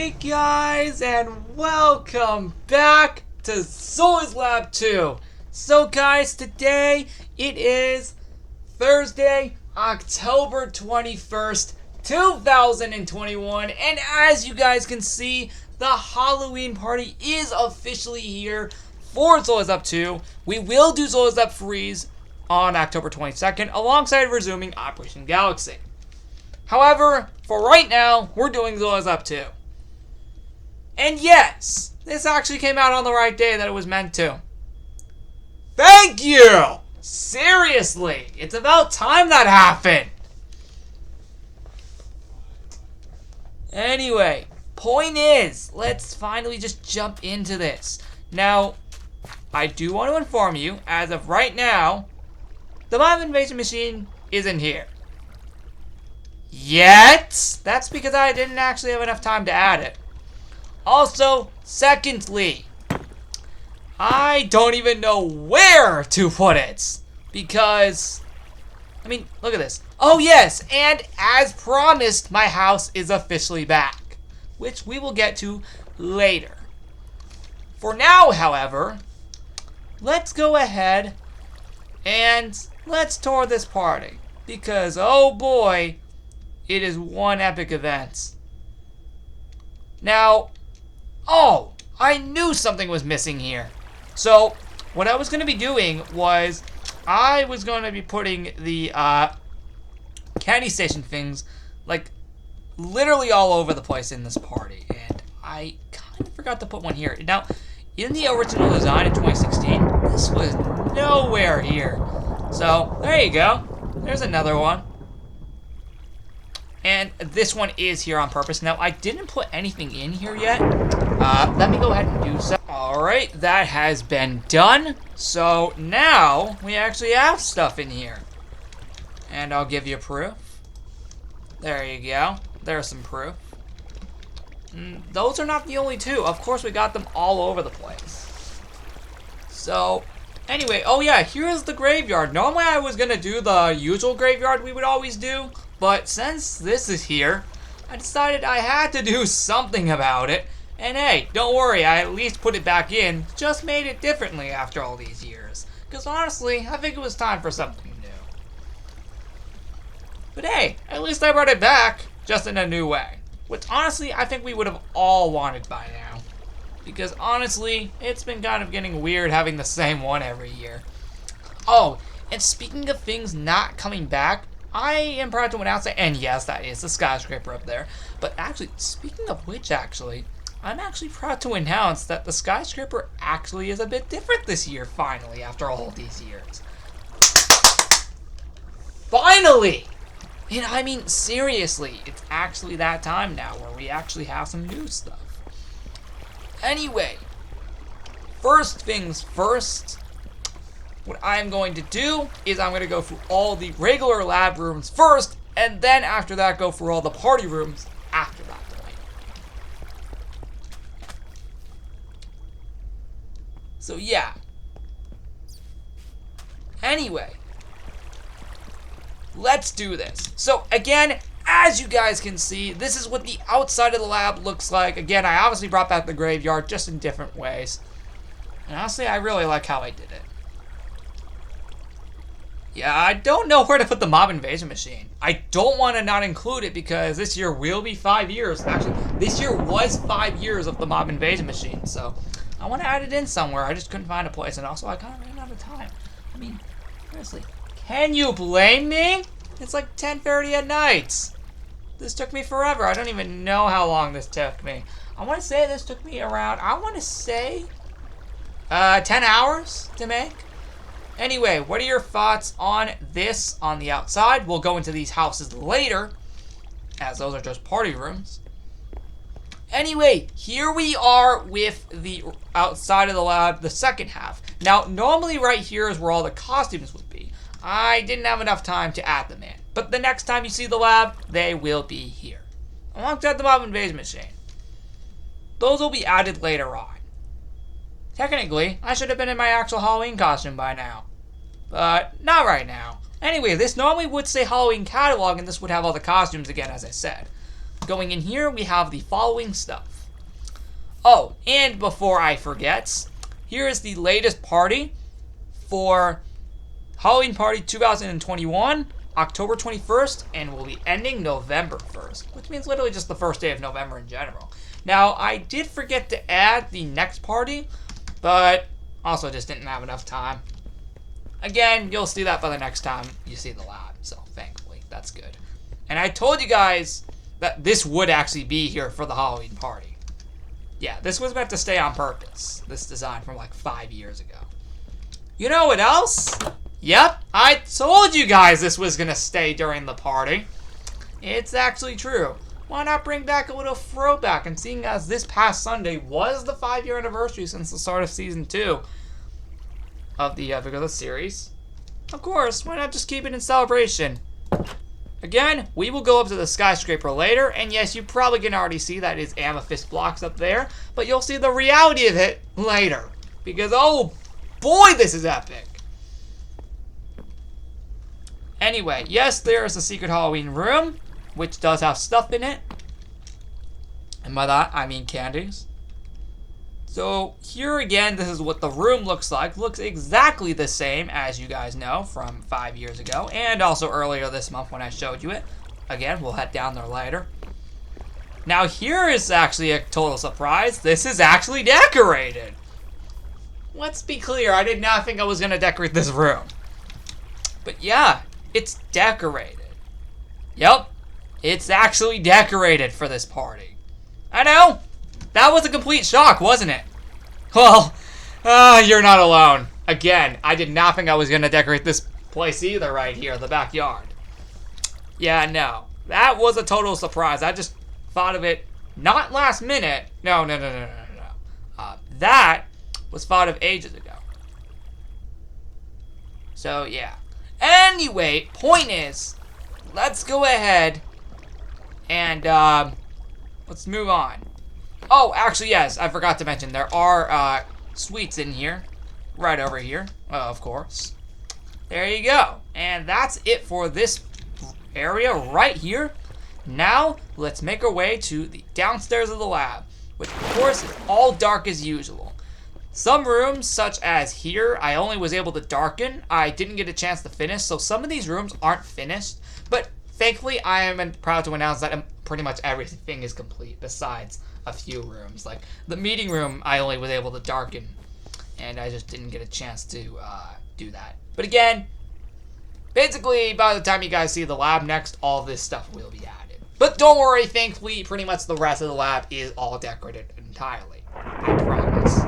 Hey guys, and welcome back to Zoe's Lab 2. So guys, today it is Thursday, October 21st, 2021, and as you guys can see, the Halloween party is officially here for Zoe's Lab 2. We will do Zoe's Lab Freeze on October 22nd, alongside resuming Operation Galaxy. However, for right now, we're doing Zoe's Lab 2. And yes, this actually came out on the right day that it was meant to. Thank you! Seriously, it's about time that happened. Anyway, point is, let's finally just jump into this. Now, I do want to inform you, as of right now, the mob invasion machine isn't here. Yet! That's because I didn't actually have enough time to add it. Also, secondly, I don't even know where to put it. Because, I mean, look at this. Oh yes, and as promised, my house is officially back. Which we will get to later. For now, however, let's go ahead and let's tour this party. Because, oh boy, it is one epic event. Now, oh, I knew something was missing here. So, what I was going to be doing was, I was going to be putting the candy station things, like, literally all over the place in this party. And I kind of forgot to put one here. Now, in the original design in 2016, this was nowhere here. So, there you go. There's another one. And this one is here on purpose. Now, I didn't put anything in here yet. Let me go ahead and do so. Alright, that has been done. So now, we actually have stuff in here. And I'll give you proof. There you go. There's some proof. Those are not the only two. Of course, we got them all over the place. So, anyway, oh yeah, here's the graveyard. Normally, I was going to do the usual graveyard we would always do. But since this is here, I decided I had to do something about it. And hey, don't worry, I at least put it back in, just made it differently after all these years. Because honestly, I think it was time for something new. But hey, at least I brought it back, just in a new way. Which honestly, I think we would have all wanted by now. Because honestly, it's been kind of getting weird having the same one every year. Oh, and speaking of things not coming back, I am proud to announce it, and yes, that is the skyscraper up there. But actually, speaking of which, I'm actually proud to announce that the skyscraper actually is a bit different this year, finally, after all these years. Finally! And I mean, seriously, it's actually that time now where we actually have some new stuff. Anyway, first things first. What I'm going to do is I'm going to go through all the regular lab rooms first, and then after that go through all the party rooms after that point. So yeah. Anyway, let's do this. So again, as you guys can see, this is what the outside of the lab looks like. Again, I obviously brought back the graveyard just in different ways. And honestly, I really like how I did it. Yeah, I don't know where to put the mob invasion machine. I don't want to not include it because this year will be 5 years. Actually, this year was 5 years of the mob invasion machine, so I want to add it in somewhere. I just couldn't find a place, and also I kind of ran out of time. I mean, seriously, can you blame me? It's like 10:30 at night. This took me forever. I don't even know how long this took me. I want to say this took me around, 10 hours to make. Anyway, what are your thoughts on this on the outside? We'll go into these houses later, as those are just party rooms. Anyway, here we are with the outside of the lab, the second half. Now, normally right here is where all the costumes would be. I didn't have enough time to add them in. But the next time you see the lab, they will be here. Alongside the mob invasion machine. Those will be added later on. Technically, I should have been in my actual Halloween costume by now. But not right now. Anyway, this normally would say Halloween catalog, and this would have all the costumes again, as I said. going in here, we have the following stuff. Oh, and before I forget, here is the latest party for Halloween Party 2021, October 21st, and will be ending November 1st, which means literally just the first day of November in general. Now, I did forget to add the next party, but also just didn't have enough time. Again, you'll see that by the next time you see the lab, so thankfully, that's good. And I told you guys that this would actually be here for the Halloween party. Yeah, this was meant to stay on purpose, this design from like 5 years ago. You know what else? Yep, I told you guys this was gonna stay during the party. It's actually true. Why not bring back a little throwback? And seeing as this past Sunday was the 5-year anniversary since the start of Season 2 of the Vigor series, of course, why not just keep it in celebration? Again, we will go up to the skyscraper later, and yes, you probably can already see that is amethyst blocks up there, but you'll see the reality of it later. Because, oh boy, this is epic. Anyway, yes, there is a secret Halloween room, which does have stuff in it. And by that, I mean candies. So, here again, this is what the room looks like. Looks exactly the same, as you guys know, from 5 years ago. And also earlier this month when I showed you it. Again, we'll head down there later. Now, here is actually a total surprise. This is actually decorated. Let's be clear, I did not think I was going to decorate this room. But yeah, it's decorated. Yep, it's actually decorated for this party. I know, that was a complete shock, wasn't it? Well, you're not alone. Again, I did not think I was going to decorate this place either right here, the backyard. Yeah, no, that was a total surprise. I just thought of it not last minute. No. That was thought of ages ago. So, yeah. Anyway, point is, let's go ahead and let's move on. Oh, actually, yes, I forgot to mention, there are sweets in here, right over here, of course. There you go. And that's it for this area right here. Now, let's make our way to the downstairs of the lab, which, of course, is all dark as usual. Some rooms, such as here, I only was able to darken. I didn't get a chance to finish, so some of these rooms aren't finished. But thankfully, I am proud to announce that pretty much everything is complete, besides a few rooms. Like the meeting room, I only was able to darken, and I just didn't get a chance to do that. But again, basically, by the time you guys see the lab next, all this stuff will be added. But don't worry, thankfully, pretty much the rest of the lab is all decorated entirely. I promise.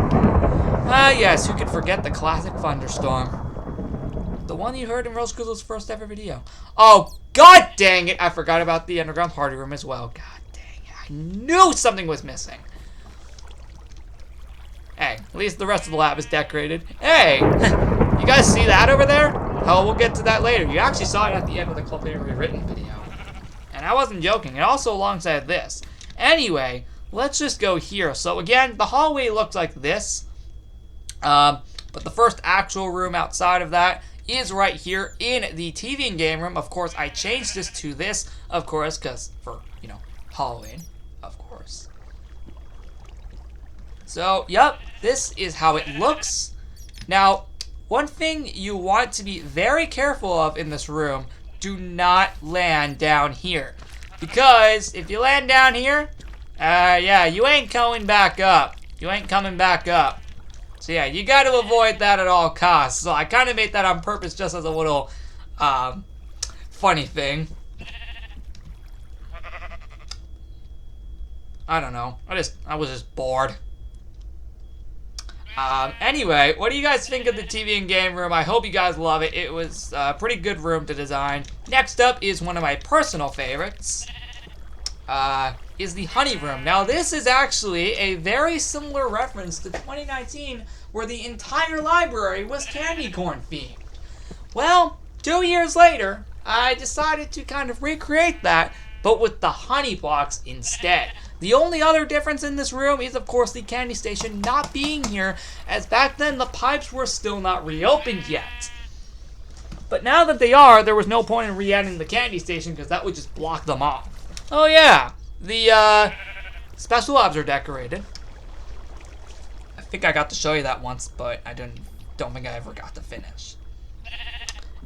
Yes, who could forget the classic thunderstorm? The one you heard in Rose Grizzle's first ever video. Oh, god dang it! I forgot about the underground party room as well. God dang it, I knew something was missing. Hey, at least the rest of the lab is decorated. Hey, you guys see that over there? Oh, we'll get to that later. You actually saw it at the end of the Club Theory Written video. And I wasn't joking, and also alongside this. Anyway, let's just go here. So again, the hallway looks like this. But the first actual room outside of that is right here in the TV and game room. Of course, I changed this to this, of course, because for, Halloween, of course. So, yep, this is how it looks. Now, one thing you want to be very careful of in this room, do not land down here. Because if you land down here, yeah, you ain't coming back up. You ain't coming back up. So yeah, you got to avoid that at all costs. So I kind of made that on purpose just as a little funny thing. I don't know. I was just bored. Anyway, what do you guys think of the TV and game room? I hope you guys love it. It was a pretty good room to design. Next up is one of my personal favorites. Is the honey room. Now this is actually a very similar reference to 2019 where the entire library was candy corn themed. Well, 2 years later, I decided to kind of recreate that, but with the honey blocks instead. The only other difference in this room is, of course, the candy station not being here, as back then the pipes were still not reopened yet. But now that they are, there was no point in re-adding the candy station because that would just block them off. Oh yeah, The special labs are decorated. I think I got to show you that once, but I don't think I ever got to finish.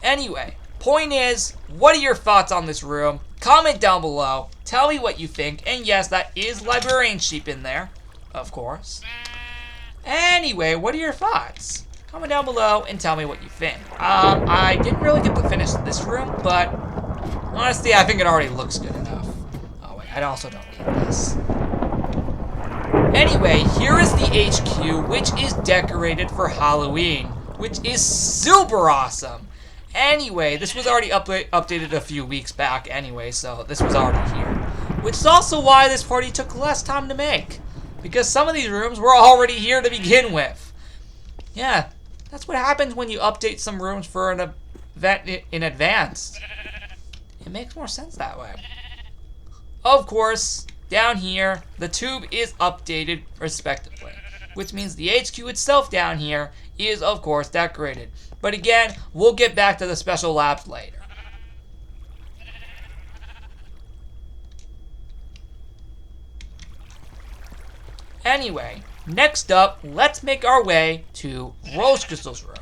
Anyway, point is, what are your thoughts on this room? Comment down below. Tell me what you think. And yes, that is librarian sheep in there, of course. Anyway, what are your thoughts? Comment down below and tell me what you think. I didn't really get to finish this room, but honestly, I think it already looks good enough. Oh wait, I also don't need this. Anyway, here is the HQ, which is decorated for Halloween, which is super awesome. Anyway, this was already updated a few weeks back anyway, so this was already here. Which is also why this party took less time to make, because some of these rooms were already here to begin with. Yeah, that's what happens when you update some rooms for an event in advance. It makes more sense that way. Of course, down here, the tube is updated respectively, which means the HQ itself down here is, of course, decorated. But again, we'll get back to the special labs later. Anyway, next up, let's make our way to Rose Crystal's room.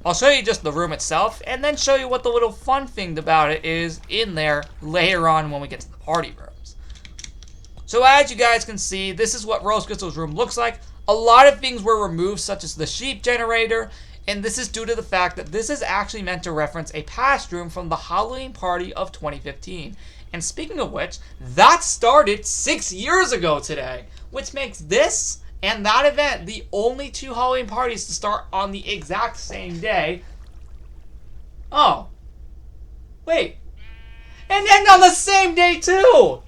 I'll show you just the room itself, and then show you what the little fun thing about it is in there later on when we get to the party rooms. So as you guys can see, this is what Rose Crystal's room looks like. A lot of things were removed, such as the sheep generator, and this is due to the fact that this is actually meant to reference a past room from the Halloween party of 2015. And speaking of which, that started 6 years ago today, which makes this and that event the only two Halloween parties to start on the exact same day. Oh. Wait. And end on the same day too!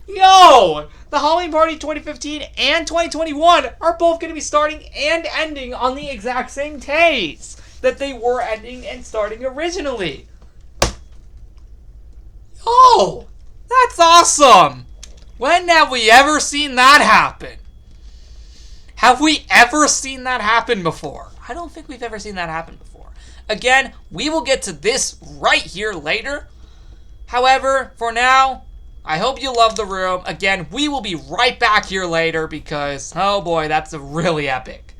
Yo! The Halloween Party 2015 and 2021 are both going to be starting and ending on the exact same days that they were ending and starting originally. Yo! That's awesome! When have we ever seen that happen? Have we ever seen that happen before? I don't think we've ever seen that happen before. Again, we will get to this right here later. However, for now, I hope you love the room. Again, we will be right back here later because, oh boy, that's really epic.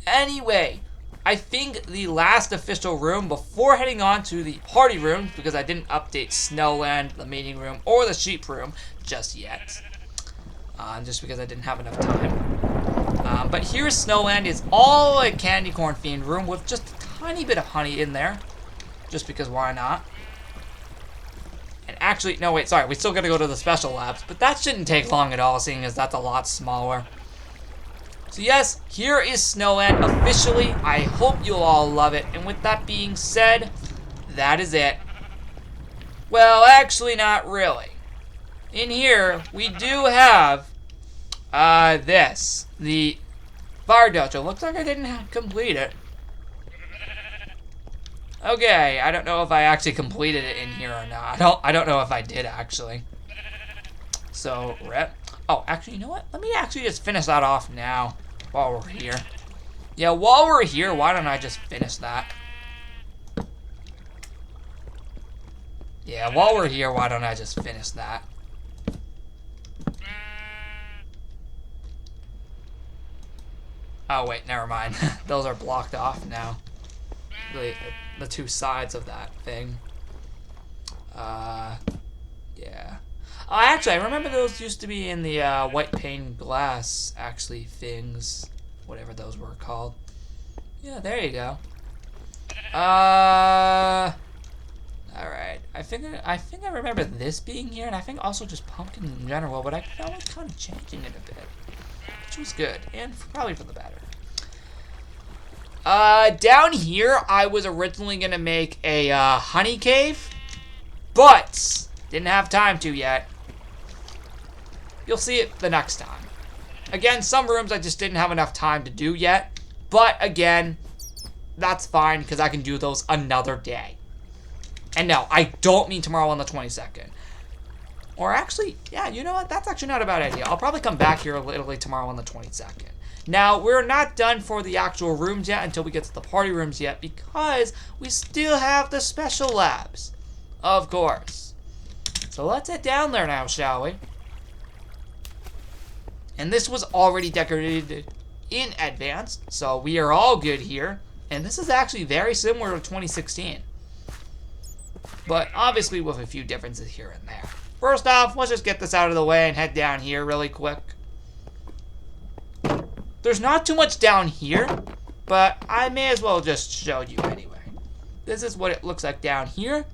Anyway, I think the last official room before heading on to the party rooms, because I didn't update Snowland, the meeting room, or the sheep room just yet. Just because I didn't have enough time. But here's Snowland. It's all a candy corn themed room with just a tiny bit of honey in there. Just because why not? And actually, no wait, sorry, we still gotta go to the special labs, but that shouldn't take long at all, seeing as that's a lot smaller. So yes, here is Snowland officially. I hope you'll all love it. And with that being said, that is it. Well, actually not really. In here, we do have the fire dojo. Looks like I didn't complete it. Okay, I don't know if I actually completed it in here or not. I don't know if I did actually. So, rep. Oh, actually, you know what? Let me actually just finish that off now while we're here. Yeah, while we're here, why don't I just finish that? Yeah, while we're here, why don't I just finish that? Oh, wait, never mind. Those are blocked off now. The two sides of that thing. Yeah. Oh, actually, I remember those used to be in the white pane glass, actually, things. Whatever those were called. Yeah, there you go. Alright. I think I remember this being here, and I think also just pumpkin in general, but I felt like kind of changing it a bit. Which was good, and probably for the better. Down here, I was originally gonna make a, honey cave, but didn't have time to yet. You'll see it the next time. Again, some rooms I just didn't have enough time to do yet, but again, that's fine, because I can do those another day. And no, I don't mean tomorrow on the 22nd. Or actually, yeah, you know what? That's actually not a bad idea. I'll probably come back here literally tomorrow on the 22nd. Now, we're not done for the actual rooms yet until we get to the party rooms yet because we still have the special labs. Of course. So let's head down there now, shall we? And this was already decorated in advance, so we are all good here. And this is actually very similar to 2016. But obviously with a few differences here and there. First off, let's just get this out of the way and head down here really quick. There's not too much down here, but I may as well just show you anyway. This is what it looks like down here.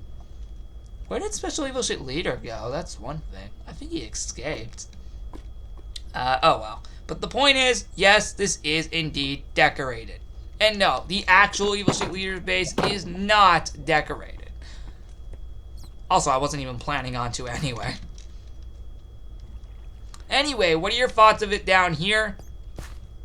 Where did Special Evil Shit Leader go? That's one thing. I think he escaped. Oh well. But the point is, yes, this is indeed decorated. And no, the actual Evil Shit Leader's base is not decorated. Also, I wasn't even planning on to anyway. Anyway, what are your thoughts of it down here?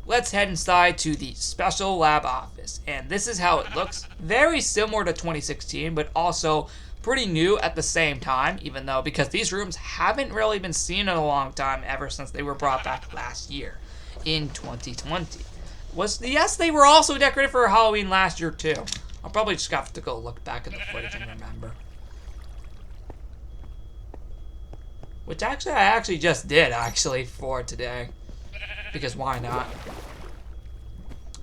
Let's head inside to the Special Lab office. And this is how it looks. Very similar to 2016, but also pretty new at the same time, even though, because these rooms haven't really been seen in a long time ever since they were brought back last year in 2020. Yes, they were also decorated for Halloween last year too. I'll probably just have to go look back at the footage and remember. Which actually, I actually just did for today. Because why not?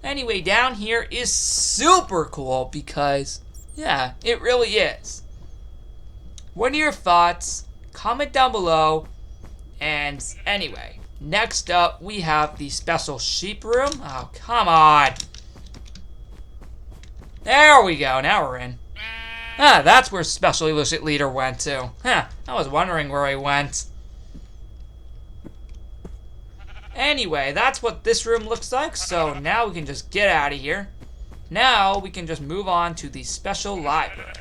Anyway, down here is super cool because, yeah, it really is. What are your thoughts? Comment down below. And anyway, next up we have the special sheep room. Oh, come on. There we go. Now we're in. Ah, that's where Special Evil Shit Leader went to. Huh, I was wondering where he went. Anyway, that's what this room looks like, so now we can just get out of here. Now we can just move on to the special library.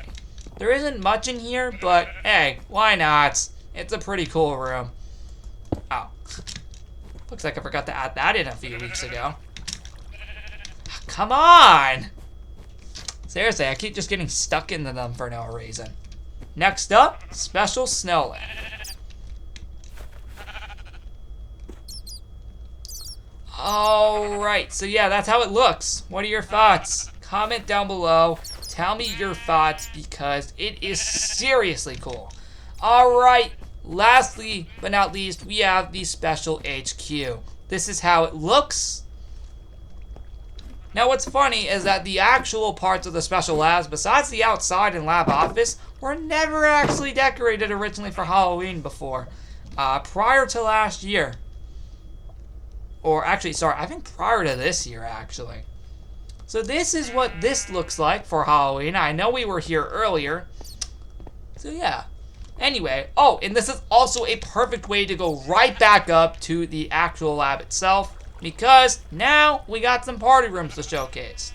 There isn't much in here, but hey, why not? It's a pretty cool room. Oh. Looks like I forgot to add that in a few weeks ago. Come on! Seriously, I keep just getting stuck into them for no reason. Next up, Special Snowland. Alright, so yeah, that's how it looks. What are your thoughts? Comment down below. Tell me your thoughts because it is seriously cool. Alright, lastly but not least, we have the Special HQ. This is how it looks. Now what's funny is that the actual parts of the special labs, besides the outside and lab office, were never actually decorated originally for Halloween before. Prior to last year. Or actually, sorry, I think prior to this year, actually. So this is what this looks like for Halloween. I know we were here earlier. So yeah. Anyway, oh, and this is also a perfect way to go right back up to the actual lab itself. Because now we got some party rooms to showcase.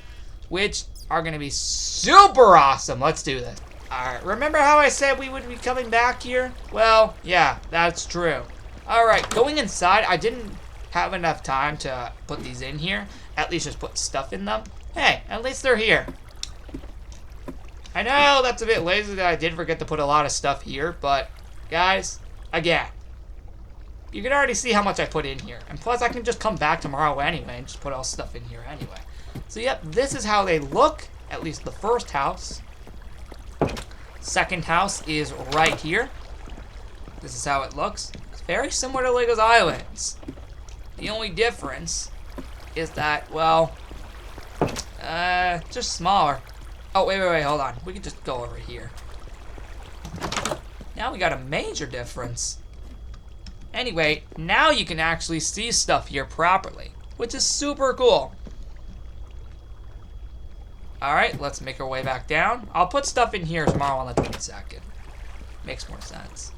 Which are going to be super awesome. Let's do this. Alright, remember how I said we would be coming back here? Well, yeah, that's true. Alright, going inside, I didn't have enough time to put these in here. At least just put stuff in them. Hey, at least they're here. I know that's a bit lazy that I did forget to put a lot of stuff here, but guys, again, you can already see how much I put in here. And plus I can just come back tomorrow anyway and just put all stuff in here anyway. So yep, this is how they look, at least the first house. Second house is right here. This is how it looks. It's very similar to Lego's Islands. The only difference is that, well, just smaller. Oh, wait, hold on. We can just go over here. Now we got a major difference. Anyway, now you can actually see stuff here properly, which is super cool. Alright, let's make our way back down. I'll put stuff in here tomorrow on the 22nd. Makes more sense.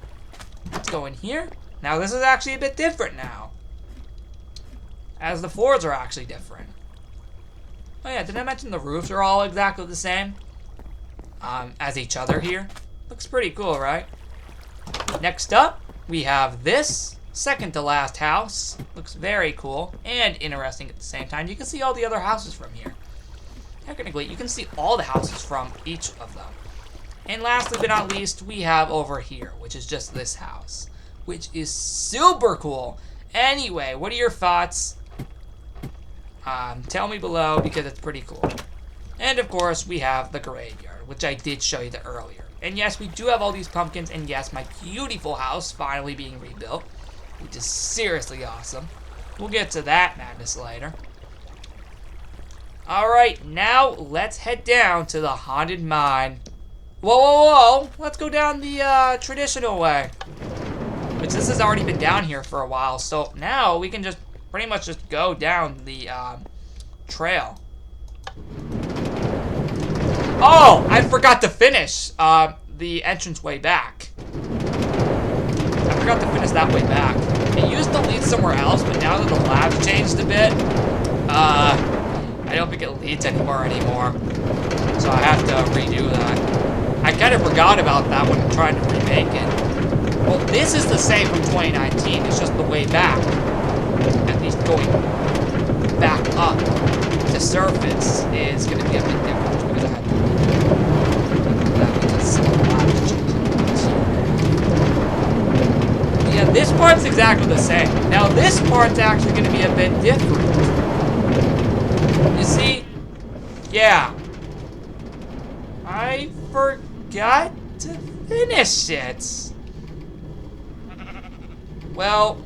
Let's go in here. Now this is actually a bit different now, as the floors are actually different. Oh yeah, did I mention the roofs are all exactly the same as each other here? Looks pretty cool, right? Next up, we have this second to last house. Looks very cool and interesting at the same time. You can see all the other houses from here. Technically, you can see all the houses from each of them. And lastly but not least, we have over here, which is just this house, which is super cool. Anyway, what are your thoughts? Tell me below because it's pretty cool. And of course, we have the graveyard, which I did show you earlier. And yes, we do have all these pumpkins, and yes, my beautiful house finally being rebuilt, which is seriously awesome. We'll get to that madness later. Alright, now let's head down to the haunted mine. Whoa, whoa, whoa! Let's go down the traditional way. Which this has already been down here for a while, so now we can just pretty much just go down the trail. Oh, I forgot to finish the entrance way back. I forgot to finish that way back. It used to lead somewhere else, but now that the lab's changed a bit, I don't think it leads anymore. So I have to redo that. I kind of forgot about that when I'm trying to remake it. Well, this is the same from 2019. It's just the way back. At least going back up to surface is going to be a bit different because I had to do that because the lab changed. Yeah, this part's exactly the same. Now this part's actually going to be a bit different. You see? Yeah. I forgot to finish it. Well,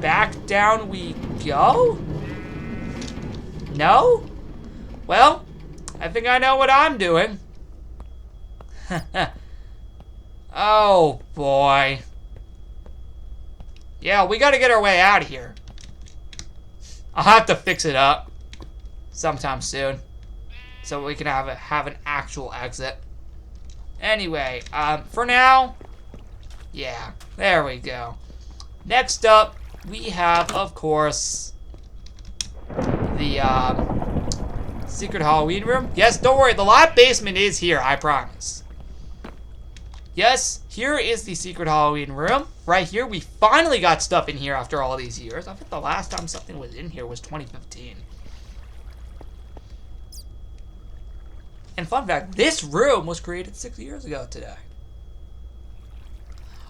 back down we go? No? Well, I think I know what I'm doing. Oh, boy. Yeah, we gotta get our way out of here. I'll have to fix it up sometime soon so we can have an actual exit. Anyway, for now, yeah, there we go. Next up, we have, of course, the secret Halloween room. Yes, don't worry, the lab basement is here, I promise. Yes, here is the secret Halloween room. Right here, we finally got stuff in here after all these years. I think the last time something was in here was 2015. And fun fact, this room was created 6 years ago today.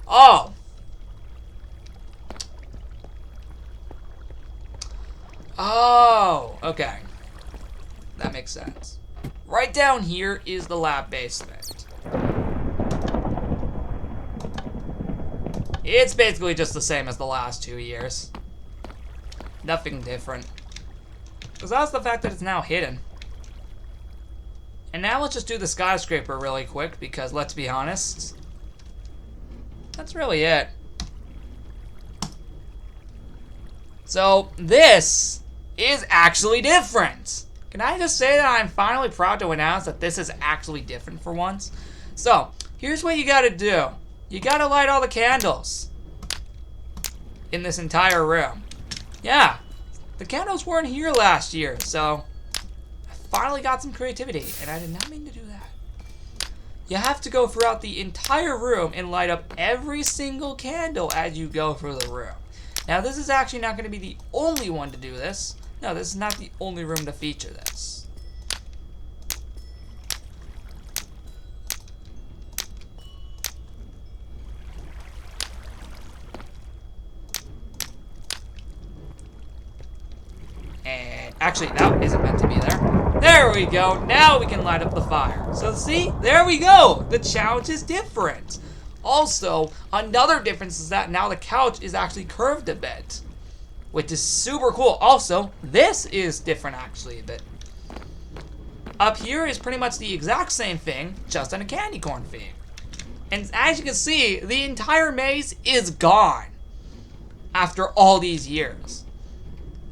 Oh. Oh, okay. That makes sense. Right down here is the lab basement. It's basically just the same as the last 2 years. Nothing different. Besides the fact that it's now hidden. And now let's just do the skyscraper really quick, because let's be honest, that's really it. So, this is actually different. Can I just say that I'm finally proud to announce that this is actually different for once? So, here's what you gotta do. You gotta light all the candles in this entire room. Yeah, the candles weren't here last year, so I finally got some creativity, and I did not mean to do that. You have to go throughout the entire room and light up every single candle as you go through the room. Now, this is actually not going to be the only one to do this. No, this is not the only room to feature this. And actually, that isn't meant to be there. There we go. Now we can light up the fire. So see, there we go. The challenge is different. Also, another difference is that now the couch is actually curved a bit, which is super cool. Also, this is different actually a bit. Up here is pretty much the exact same thing, just on a candy corn theme. And as you can see, the entire maze is gone after all these years.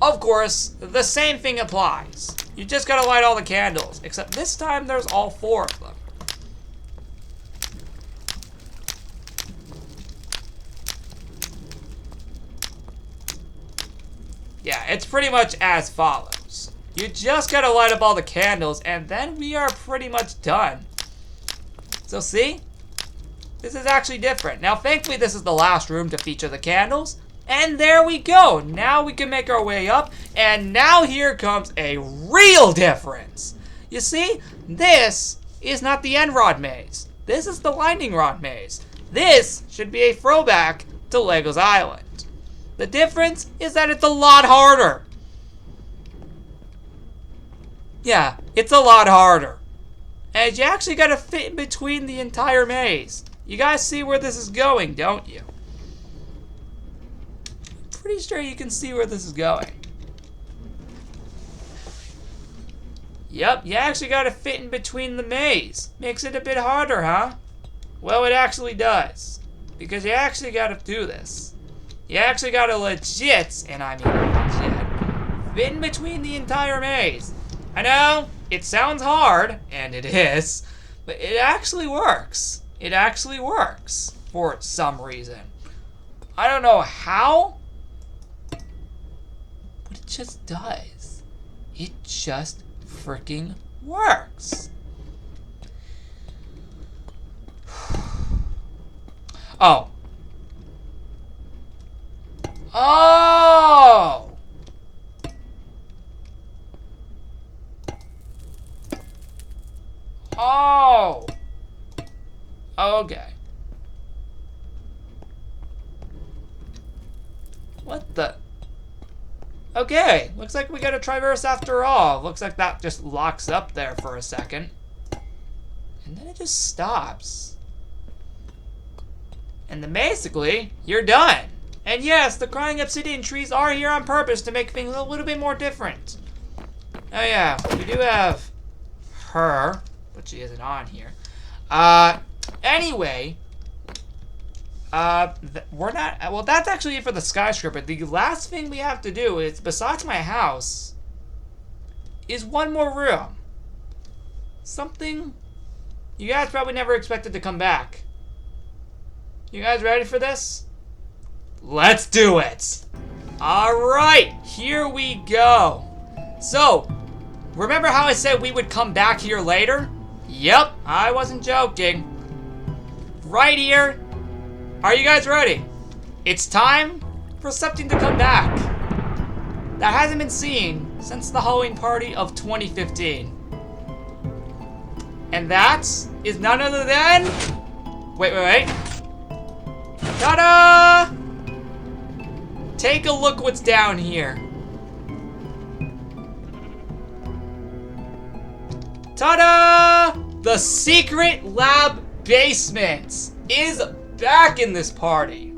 Of course, the same thing applies. You just gotta light all the candles, except this time there's all 4 of them. Yeah, it's pretty much as follows. You just gotta light up all the candles, and then we are pretty much done. So see? This is actually different. Now, thankfully, this is the last room to feature the candles. And there we go. Now we can make our way up. And now here comes a real difference. You see, this is not the end rod maze. This is the lightning rod maze. This should be a throwback to Lego's Island. The difference is that it's a lot harder. Yeah, it's a lot harder. And you actually gotta fit in between the entire maze. You guys see where this is going, don't you? Pretty sure you can see where this is going. Yep, you actually gotta fit in between the maze. Makes it a bit harder, huh? Well, it actually does. Because you actually gotta do this. You actually gotta legit, and I mean legit, fit in between the entire maze. I know, it sounds hard, and it is, but it actually works. It actually works, for some reason. I don't know how, but it just does. It just freaking works. Oh. Oh! Oh! Okay. What the? Okay, looks like we got a traverse after all. Looks like that just locks up there for a second. And then it just stops. And then basically, you're done. And yes, the crying obsidian trees are here on purpose to make things a little bit more different. Oh yeah, we do have her, but she isn't on here. Anyway, we're not, well, that's actually it for the skyscraper. The last thing we have to do is, besides my house, is one more room. Something you guys probably never expected to come back. You guys ready for this? Let's do it! Alright, here we go. So, remember how I said we would come back here later? Yep, I wasn't joking. Right here. Are you guys ready? It's time for something to come back that hasn't been seen since the Halloween party of 2015. And that is none other than... Wait. Ta-da! Take a look what's down here. Ta-da! The secret lab basement is back in this party.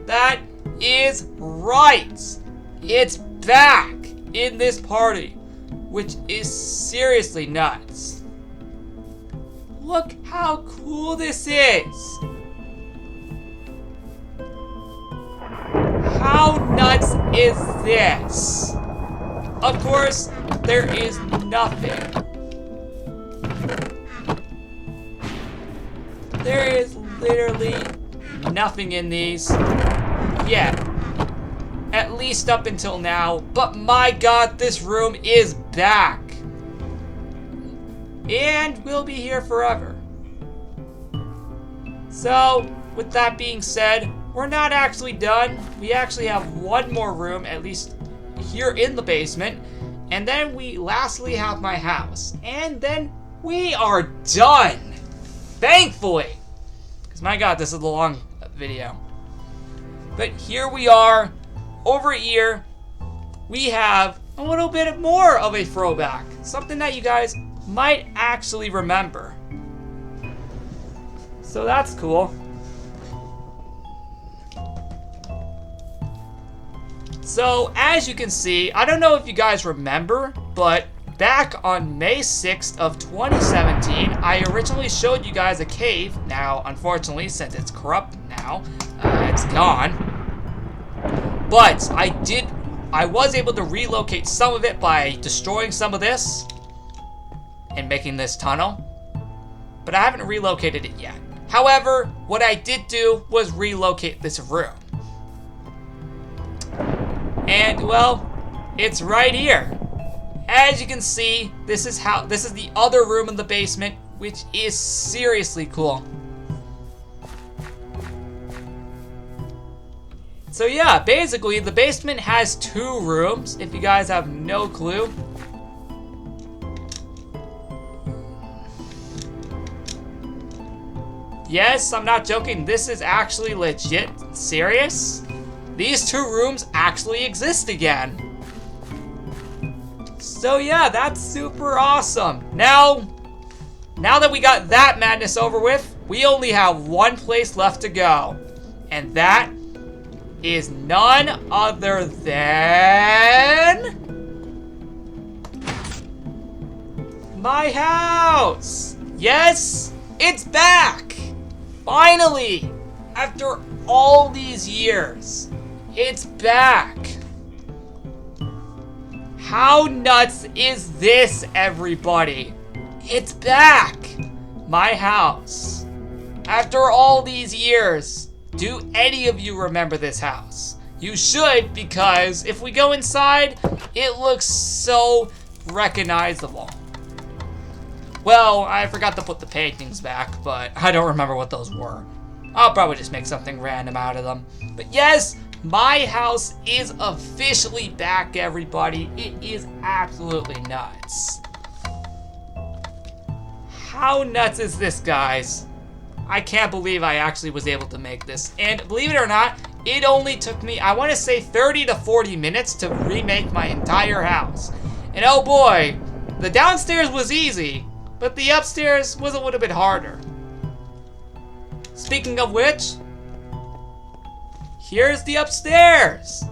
That is right. It's back in this party, which is seriously nuts. Look how cool this is. How nuts is this? Of course, there is nothing. There is literally nothing in these yet. At least up until now. But my god, this room is back. And will be here forever. So, with that being said, we're not actually done. We actually have one more room, at least here in the basement. And then we lastly have my house. And then we are done. Thankfully. Because my god, this is a long video. But here we are. Over here, we have a little bit more of a throwback. Something that you guys might actually remember. So that's cool. So, as you can see, I don't know if you guys remember, but back on May 6th of 2017, I originally showed you guys a cave. Now, unfortunately, since it's corrupt now, it's gone. But I was able to relocate some of it by destroying some of this and making this tunnel. But I haven't relocated it yet. However, what I did do was relocate this room. And, well, it's right here. As you can see, this is the other room in the basement, which is seriously cool. So yeah, basically, the basement has 2 rooms, if you guys have no clue. Yes, I'm not joking, this is actually legit serious. These 2 rooms actually exist again. So yeah, that's super awesome. Now, now that we got that madness over with, we only have one place left to go. And that is none other than my house. Yes, it's back. Finally, after all these years, it's back. How nuts is this, everybody? It's back. My house. After all these years, do any of you remember this house? You should, because if we go inside, it looks so recognizable. Well, I forgot to put the paintings back, but I don't remember what those were. I'll probably just make something random out of them. But yes, my house is officially back, everybody. It is absolutely nuts. How nuts is this, guys? I can't believe I actually was able to make this. And believe it or not, it only took me, I want to say 30 to 40 minutes to remake my entire house. And oh boy, the downstairs was easy, but the upstairs was a little bit harder. Speaking of which, here's the upstairs.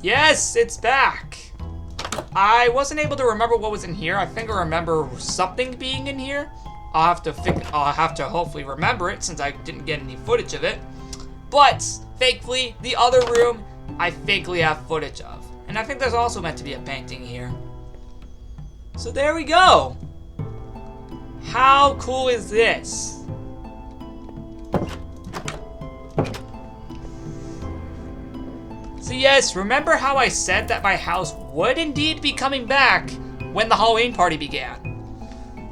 Yes, it's back. I wasn't able to remember what was in here. I think I remember something being in here. I'll have to hopefully remember it since I didn't get any footage of it. But thankfully, the other room I fakely have footage of. And I think there's also meant to be a painting here. So there we go. How cool is this? So yes, remember how I said that my house would indeed be coming back when the Halloween party began?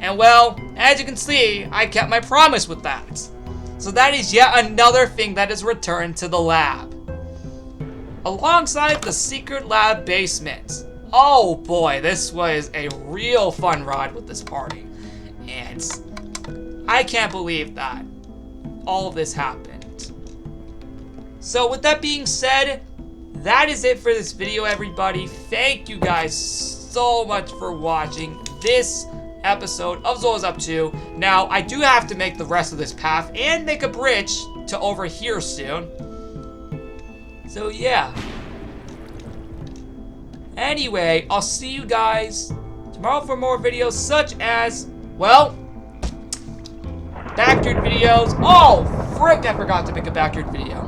And well, as you can see, I kept my promise with that. So that is yet another thing that is returned to the lab. Alongside the secret lab basement. Oh boy, this was a real fun ride with this party. And I can't believe that all of this happened. So with that being said, that is it for this video, everybody. Thank you guys so much for watching this episode of Zo's Up To. Now, I do have to make the rest of this path and make a bridge to over here soon. So yeah. Anyway, I'll see you guys tomorrow for more videos such as, well, backyard videos. Oh, frick, I forgot to make a backyard video.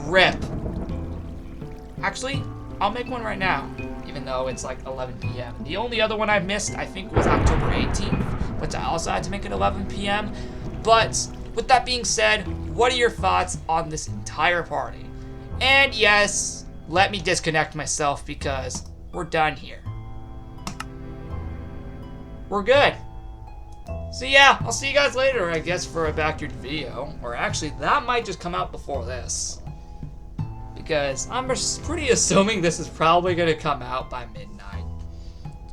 RIP. Actually, I'll make one right now, even though it's like 11 p.m. The only other one I missed, I think, was October 18th, but I also had to make it 11 p.m. But with that being said, what are your thoughts on this entire party? And yes, let me disconnect myself because we're done here. We're good. So yeah, I'll see you guys later, I guess, for a backyard video. Or actually, that might just come out before this. Because I'm pretty assuming this is probably going to come out by midnight.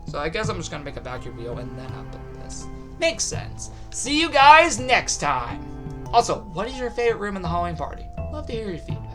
So I guess I'm just going to make a backyard video and then upload this. Makes sense. See you guys next time. Also, what is your favorite room in the Halloween party? Love to hear your feedback.